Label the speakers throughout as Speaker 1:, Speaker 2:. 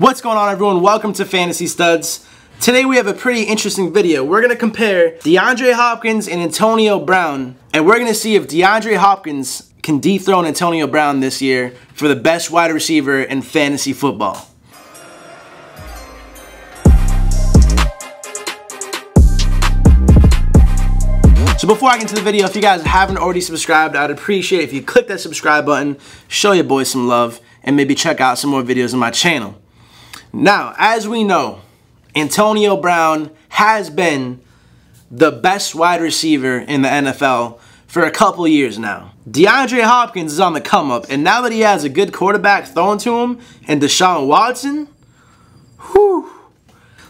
Speaker 1: What's going on, everyone? Welcome to Fantasy Studs. Today we have a pretty interesting video. We're going to compare DeAndre Hopkins and Antonio Brown, and we're going to see if DeAndre Hopkins can dethrone Antonio Brown this year for the best wide receiver in fantasy football. So before I get into the video, if you guys haven't already subscribed, I'd appreciate it if you click that subscribe button, show your boys some love, and maybe check out some more videos on my channel. Now, as we know, Antonio Brown has been the best wide receiver in the NFL for a couple years now. DeAndre Hopkins is on the come up, and now that he has a good quarterback thrown to him and Deshaun Watson,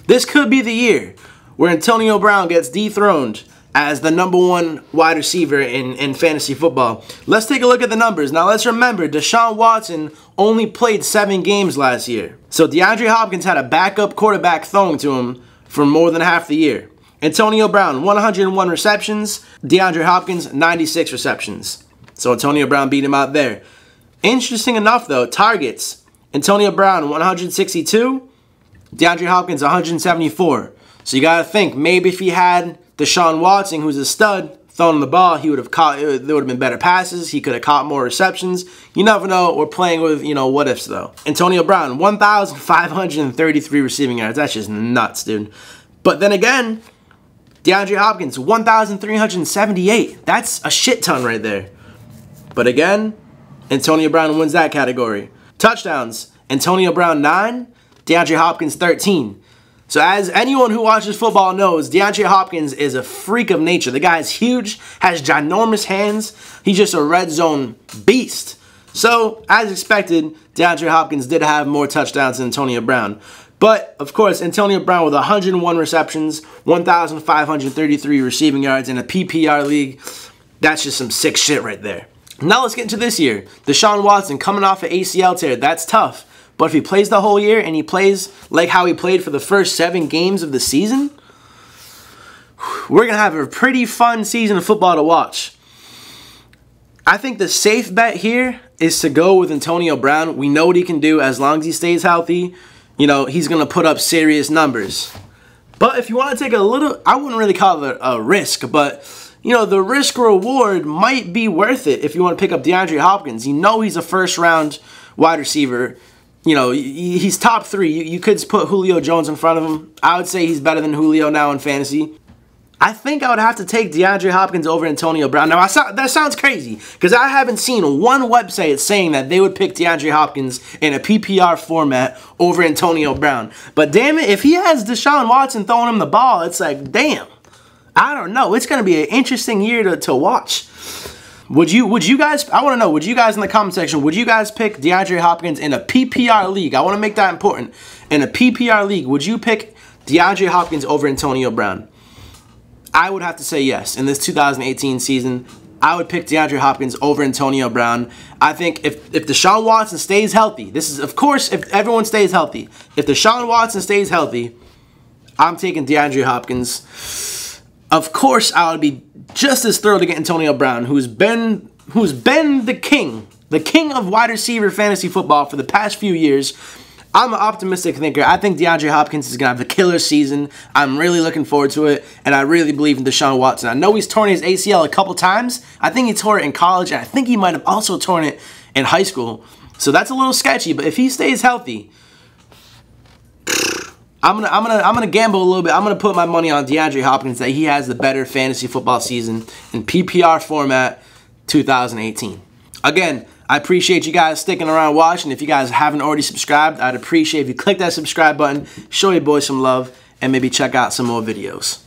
Speaker 1: this could be the year where Antonio Brown gets dethroned as the #1 wide receiver in fantasy football. Let's take a look at the numbers. Now let's remember, Deshaun Watson only played 7 games last year. So DeAndre Hopkins had a backup quarterback thrown to him for more than half the year. Antonio Brown, 101 receptions. DeAndre Hopkins, 96 receptions. So Antonio Brown beat him out there. Interesting enough though, targets. Antonio Brown, 162. DeAndre Hopkins, 174. So you gotta think, maybe if he had Deshaun Watson, who's a stud, throwing the ball, he would have caught. There would have been better passes. He could have caught more receptions. You never know. We're playing with, what ifs though. Antonio Brown, 1,533 receiving yards. That's just nuts, dude. But then again, DeAndre Hopkins, 1,378. That's a shit ton right there. But again, Antonio Brown wins that category. Touchdowns, Antonio Brown 9, DeAndre Hopkins 13. So as anyone who watches football knows, DeAndre Hopkins is a freak of nature. The guy's huge, has ginormous hands. He's just a red zone beast. So, as expected, DeAndre Hopkins did have more touchdowns than Antonio Brown. But, of course, Antonio Brown with 101 receptions, 1,533 receiving yards in a PPR league, that's just some sick shit right there. Now let's get into this year. Deshaun Watson coming off an ACL tear, that's tough. But if he plays the whole year and he plays like how he played for the first 7 games of the season, we're going to have a pretty fun season of football to watch. I think the safe bet here is to go with Antonio Brown. We know what he can do as long as he stays healthy. He's going to put up serious numbers. But if you want to take a little, I wouldn't really call it a risk, but the risk reward might be worth it if you want to pick up DeAndre Hopkins. He's a first-round wide receiver. He's top 3. You could put Julio Jones in front of him. I would say he's better than Julio now in fantasy. I think I would have to take DeAndre Hopkins over Antonio Brown. Now, that sounds crazy because I haven't seen one website saying that they would pick DeAndre Hopkins in a PPR format over Antonio Brown. But damn it, if he has Deshaun Watson throwing him the ball, it's like, damn. I don't know. It's going to be an interesting year to watch. Would you guys, I want to know, would you guys in the comment section, would you guys pick DeAndre Hopkins in a PPR league? I want to make that important. In a PPR league, would you pick DeAndre Hopkins over Antonio Brown? I would have to say yes. In this 2018 season, I would pick DeAndre Hopkins over Antonio Brown. I think if Deshaun Watson stays healthy, this is, of course, if everyone stays healthy. If Deshaun Watson stays healthy, I'm taking DeAndre Hopkins. Of course, I would be just as thrilled to get Antonio Brown, who's been the king of wide receiver fantasy football for the past few years. I'm an optimistic thinker. I think DeAndre Hopkins is going to have a killer season. I'm really looking forward to it, and I really believe in Deshaun Watson. I know he's torn his ACL a couple times. I think he tore it in college, and I think he might have also torn it in high school. So that's a little sketchy, but if he stays healthy, I'm gonna gamble a little bit. I'm gonna put my money on DeAndre Hopkins that he has the better fantasy football season in PPR format 2018. Again, I appreciate you guys sticking around watching. If you guys haven't already subscribed, I'd appreciate if you click that subscribe button, show your boys some love, and maybe check out some more videos.